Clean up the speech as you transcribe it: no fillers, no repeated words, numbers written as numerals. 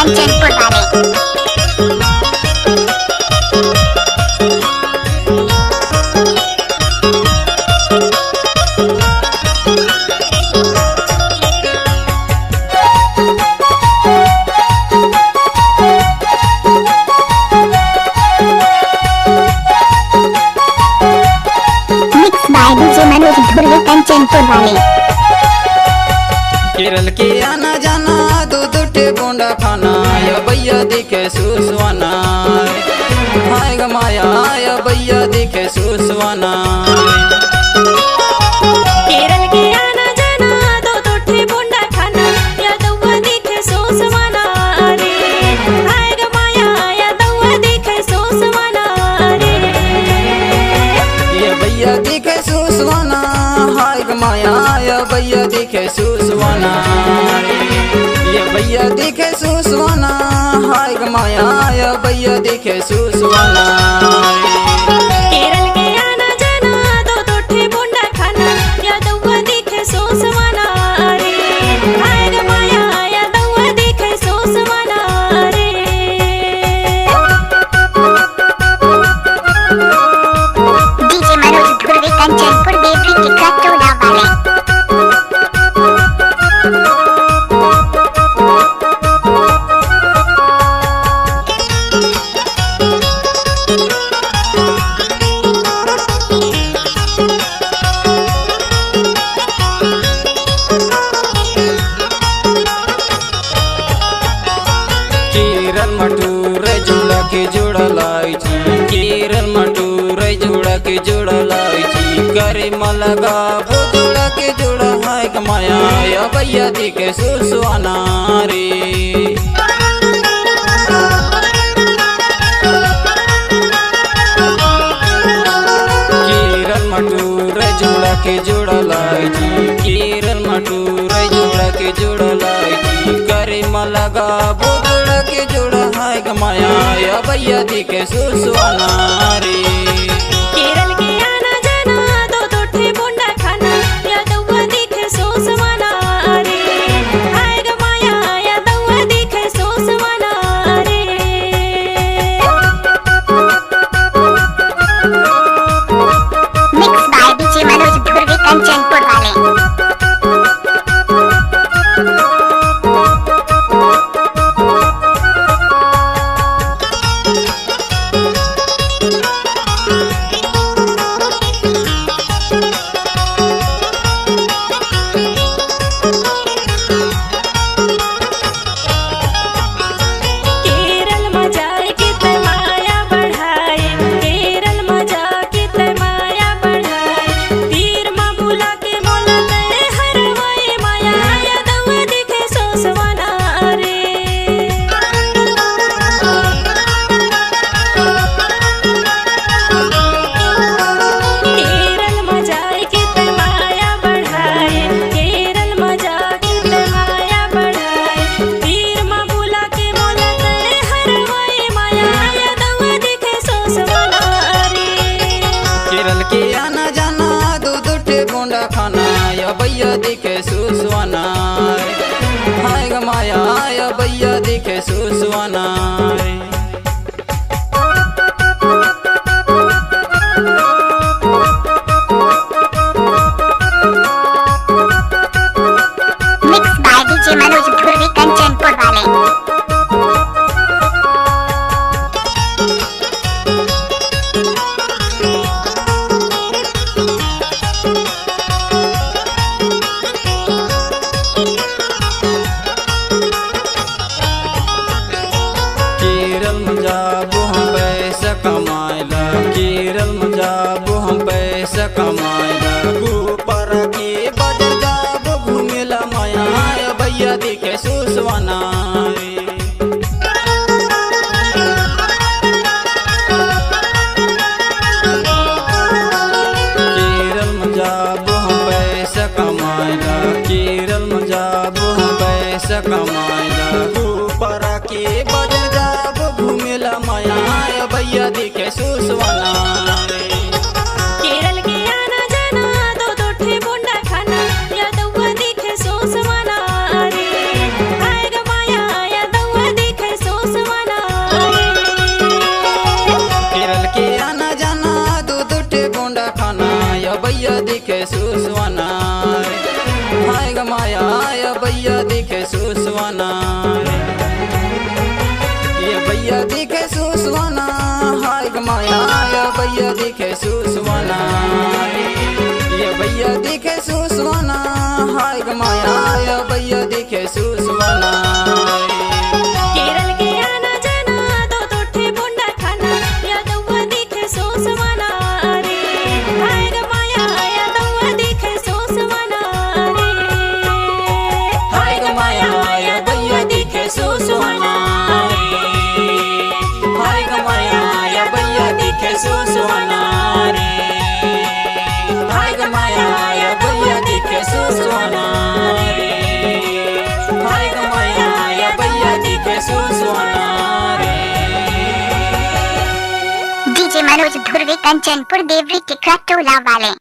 कंचनपुर वाले। कंचनपुर वाले। केरल के आना जाना दूध टे बोंडा खाना या भैया देखे सुसवाना हाय गमाया या भैया देखे सुसवाना। केरल के आना जाना दूध टे बोंडा खाना या दौवा देखे सुसवाना रे हाय गमाया या दौवा देखे सुसवाना रे। ये भैया देखे सुसवाना हाय गमाया या भैया देखे सुसवाना। ये भैया देखे सुसवाना हाय गमाया या भैया देखे सुसवाना। केरल के आना जाना दूध टे बोंडा खाना या दौवा देखे सुसवाना रे हाय गमाया या दौवा देखे सुसवाना रे। डीजे मनोज ध्रुवी कंचनपुर देवरी की कटोला वाले। केरल मटूर जुड़ा के जोड़ा लाइची केरल मटूर जुड़ा के जोड़ा लाइची करे मलगा वो जोड़ा के जोड़ा हाय कमाया या भैया देखे सुसवाना रे। केरल मटूर जुड़ा के जोड़ा लाइची केरल मटूर जोड़ा के जोड़ा लाइची करे मलगा वो जोड़ा के जोड़ा हाय गमाया या भैया देखे सुसवाना रे। केरल के आना जाना दूध टे बोंडा खाना या दौवा देखे सुसवाना रे हाय गमाया या दौवा देखे सुसवाना रे। मिक्स बाय डीजे मनोज ध्रुवी कंचनपुर वाले। केरल मजा के तमाया बढ़ाए केरल मजा के तमाया बढ़ाए तीर माँ बुला के मोला करे हरवाए माया या दौवा देखे सुसवाना रे। केरल मजा के तमाया बढ़ाए केरल मजा के तमाया बढ़ाए तीर माँ बुला के मोला करे हरवाए माया या दौवा देखे सुसवाना रे। केरल के आना जाना दूध टे बोंडा खाना या भैया देखे सुसवाना हाय गमाया या भैया देखे सुसवाना। मिक्स बाय डीजे मनोज ध्रुवी कंचनपुर वाले। केरल में जाबो हम पैसा कमाएला केरल में जाबो हम पैसा कमाएला ऊपर के बजर जाबो घूमेला माया या भैया देखे सुसवाना रे। केरल में जाबो हम पैसा कमाएला केरल में जाबो हम पैसा कमाएला ऊपर के बजर जाबो घूमेला माया या भैया देखे सुसवाना रे। केरल के आना जाना दूध टे बोंडा खाना या दौवा देखे सुसवाना रे हाय गमाया या दौवा देखे सुसवाना रे। ये भैया दिखे सुसवाना हाय ग माया ये भैया दिखे सुसवाना रे। ये भैया दिखे सुसवाना हाय ग माया ये भैया दिखे सुसवाना रे। केरल के आना जाना दो तोठे बोंडा खाना यादवा दिखे सोसवाना रे। हाय ग माया यादवा दिखे सोसवाना रे। हाय ग माया ये भैया दिखे सुसवाना रे। हाय ग माया ये भैया दिखे सुसवाना रे। हाय ग माया ये भैया दिखे सुसवाना रे। हाय ग माया ये भैया दिखे सुसवाना रे। डीजे मनोज धुर्वे कंचनपुर देवरी टिकरा टोला वाले।